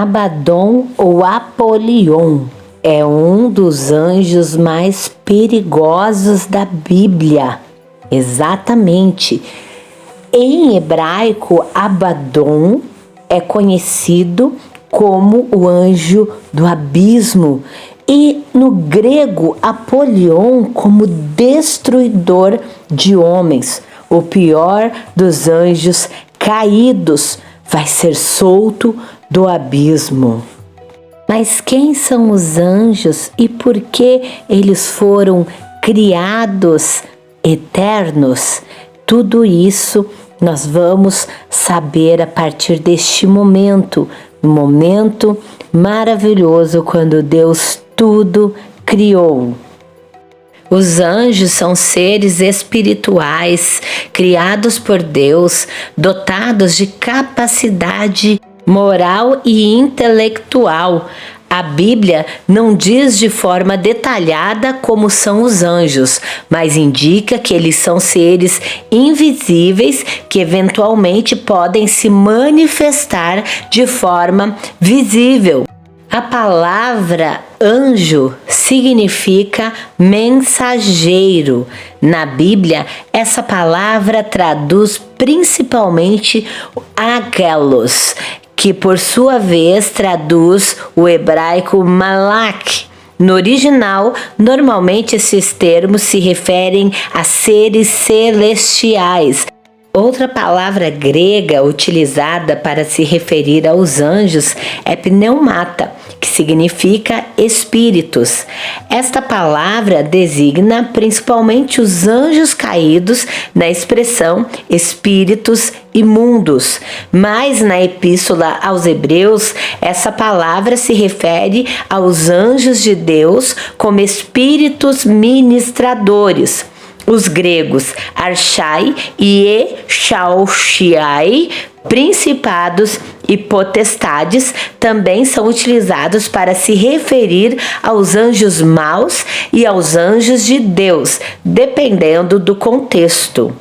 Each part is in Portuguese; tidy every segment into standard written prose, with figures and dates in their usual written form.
Abaddon ou Apolion é um dos anjos mais perigosos da Bíblia. Exatamente. Em hebraico, Abaddon é conhecido como o anjo do abismo e no grego Apolion como destruidor de homens. O pior dos anjos caídos vai ser solto do abismo. Mas quem são os anjos e por que eles foram criados eternos? Tudo isso nós vamos saber a partir deste momento, um momento maravilhoso quando Deus tudo criou. Os anjos são seres espirituais criados por Deus, dotados de capacidade moral e intelectual. A Bíblia não diz de forma detalhada como são os anjos, mas indica que eles são seres invisíveis que eventualmente podem se manifestar de forma visível. A palavra anjo significa mensageiro. Na Bíblia, essa palavra traduz principalmente angelos, que por sua vez traduz o hebraico malak. No original, normalmente esses termos se referem a seres celestiais. Outra palavra grega utilizada para se referir aos anjos é pneumata, que significa espíritos. Esta palavra designa principalmente os anjos caídos na expressão espíritos imundos. Mas na Epístola aos Hebreus, essa palavra se refere aos anjos de Deus como espíritos ministradores. Os gregos Archai e Echalchiai, principados e potestades, também são utilizados para se referir aos anjos maus e aos anjos de Deus, dependendo do contexto.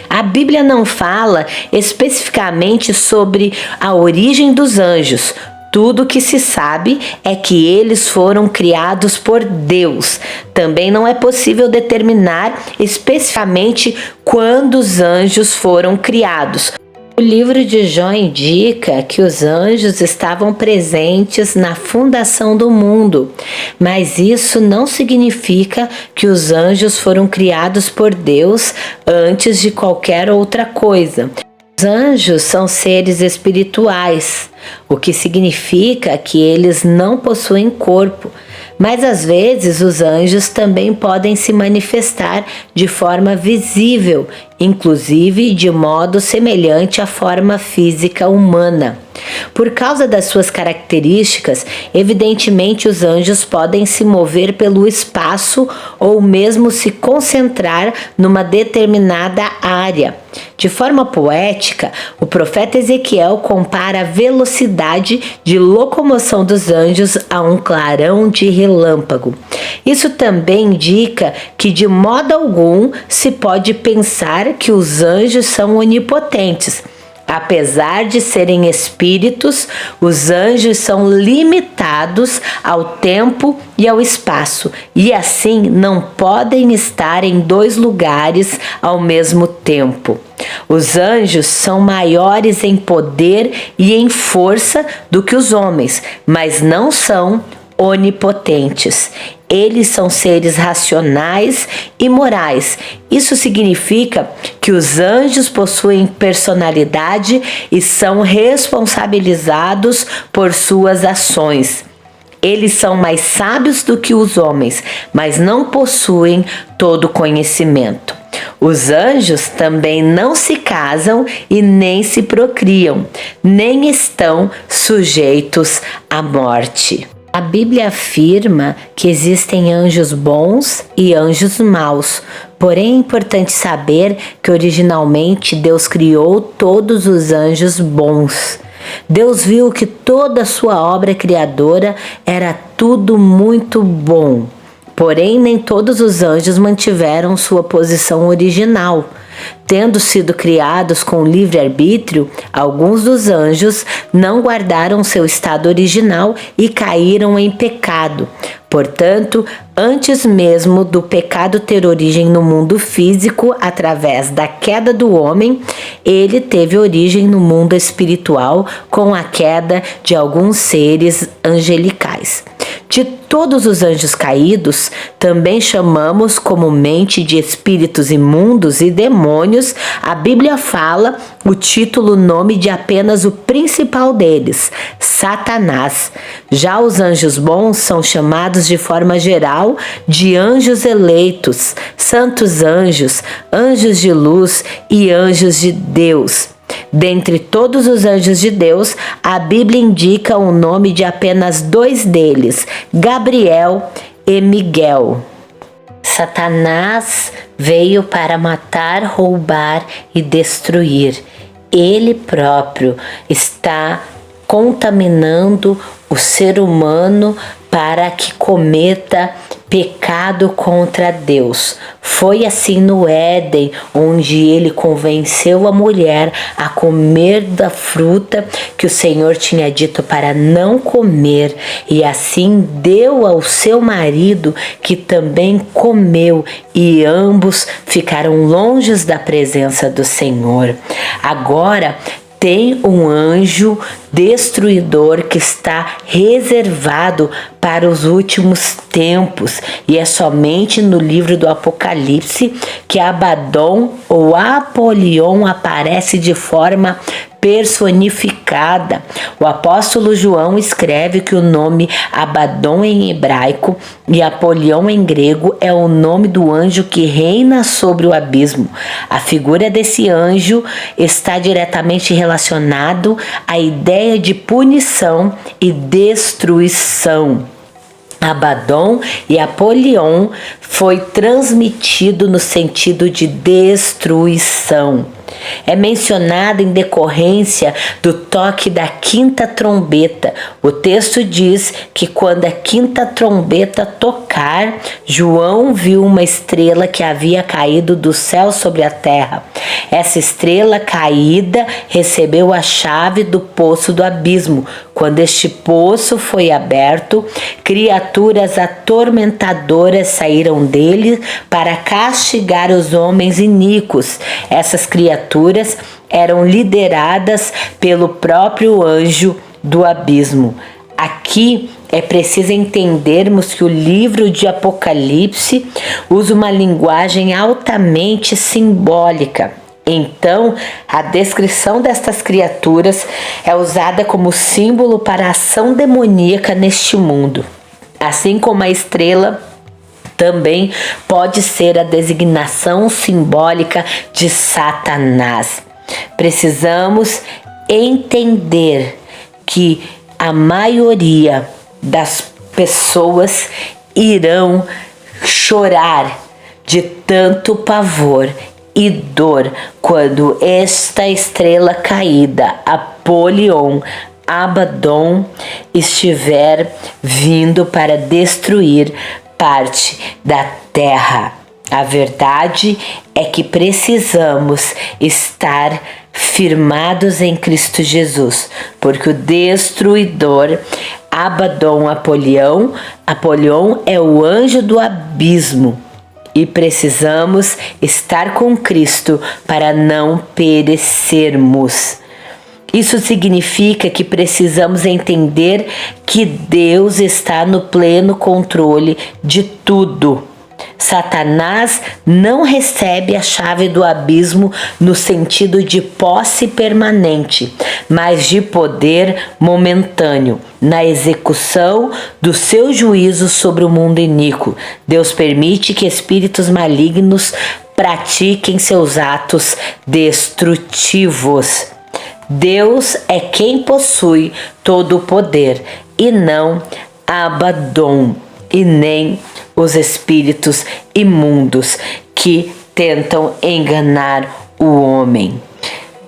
A Bíblia não fala especificamente sobre a origem dos anjos. Tudo o que se sabe é que eles foram criados por Deus. Também não é possível determinar especificamente quando os anjos foram criados. O livro de Jó indica que os anjos estavam presentes na fundação do mundo, mas isso não significa que os anjos foram criados por Deus antes de qualquer outra coisa. Os anjos são seres espirituais, o que significa que eles não possuem corpo, mas às vezes os anjos também podem se manifestar de forma visível, inclusive de modo semelhante à forma física humana. Por causa das suas características, evidentemente os anjos podem se mover pelo espaço ou mesmo se concentrar numa determinada área. De forma poética, o profeta Ezequiel compara a velocidade de locomoção dos anjos a um clarão de relâmpago. Isso também indica que de modo algum se pode pensar que os anjos são onipotentes. Apesar de serem espíritos, os anjos são limitados ao tempo e ao espaço, e assim não podem estar em dois lugares ao mesmo tempo. Os anjos são maiores em poder e em força do que os homens, mas não são onipotentes. Eles são seres racionais e morais. Isso significa que os anjos possuem personalidade e são responsabilizados por suas ações. Eles são mais sábios do que os homens, mas não possuem todo conhecimento. Os anjos também não se casam e nem se procriam, nem estão sujeitos à morte. A Bíblia afirma que existem anjos bons e anjos maus, porém é importante saber que originalmente Deus criou todos os anjos bons. Deus viu que toda a sua obra criadora era tudo muito bom, porém nem todos os anjos mantiveram sua posição original. Tendo sido criados com livre-arbítrio, alguns dos anjos não guardaram seu estado original e caíram em pecado. Portanto, antes mesmo do pecado ter origem no mundo físico através da queda do homem, ele teve origem no mundo espiritual com a queda de alguns seres angelicais. De todos os anjos caídos, também chamamos comumente de espíritos imundos e demônios, a Bíblia fala o nome de apenas o principal deles, Satanás. Já os anjos bons são chamados de forma geral de anjos eleitos, santos anjos, anjos de luz e anjos de Deus. Dentre todos os anjos de Deus, a Bíblia indica o nome de apenas 2 deles, Gabriel e Miguel. Satanás veio para matar, roubar e destruir. Ele próprio está contaminando o ser humano para que cometa pecado contra Deus. Foi assim no Éden, onde ele convenceu a mulher a comer da fruta que o Senhor tinha dito para não comer, e assim deu ao seu marido, que também comeu, e ambos ficaram longe da presença do Senhor. Agora, tem um anjo destruidor que está reservado para os últimos tempos, e é somente no livro do Apocalipse que Abaddon ou Apolion aparece de forma personificada. O apóstolo João escreve que o nome Abaddon em hebraico e Apolion em grego é o nome do anjo que reina sobre o abismo. A figura desse anjo está diretamente relacionado à ideia de punição e destruição. Abaddon e Apolion foi transmitido no sentido de destruição. É mencionado em decorrência do toque da 5ª trombeta. O texto diz que quando a 5ª trombeta tocar, João viu uma estrela que havia caído do céu sobre a terra. Essa estrela caída recebeu a chave do poço do abismo. Quando este poço foi aberto, criaturas atormentadoras saíram dele para castigar os homens iníquos. Essas criaturas eram lideradas pelo próprio anjo do abismo. Aqui é preciso entendermos que o livro de Apocalipse usa uma linguagem altamente simbólica. Então, a descrição destas criaturas é usada como símbolo para a ação demoníaca neste mundo. Assim como a estrela também pode ser a designação simbólica de Satanás. Precisamos entender que a maioria das pessoas irão chorar de tanto pavor e dor quando esta estrela caída, Apolion, Abaddon, estiver vindo para destruir parte da terra. A verdade é que precisamos estar firmados em Cristo Jesus, porque o destruidor Abaddon, Apolion é o anjo do abismo. E precisamos estar com Cristo para não perecermos. Isso significa que precisamos entender que Deus está no pleno controle de tudo. Satanás não recebe a chave do abismo no sentido de posse permanente, mas de poder momentâneo, na execução do seu juízo sobre o mundo iníquo. Deus permite que espíritos malignos pratiquem seus atos destrutivos. Deus é quem possui todo o poder, e não Abaddon, e nem os espíritos imundos que tentam enganar o homem.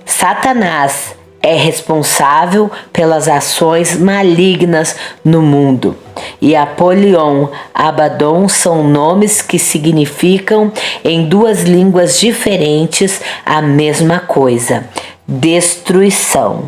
Satanás é responsável pelas ações malignas no mundo. E Apolion, Abaddon são nomes que significam em duas línguas diferentes a mesma coisa: destruição.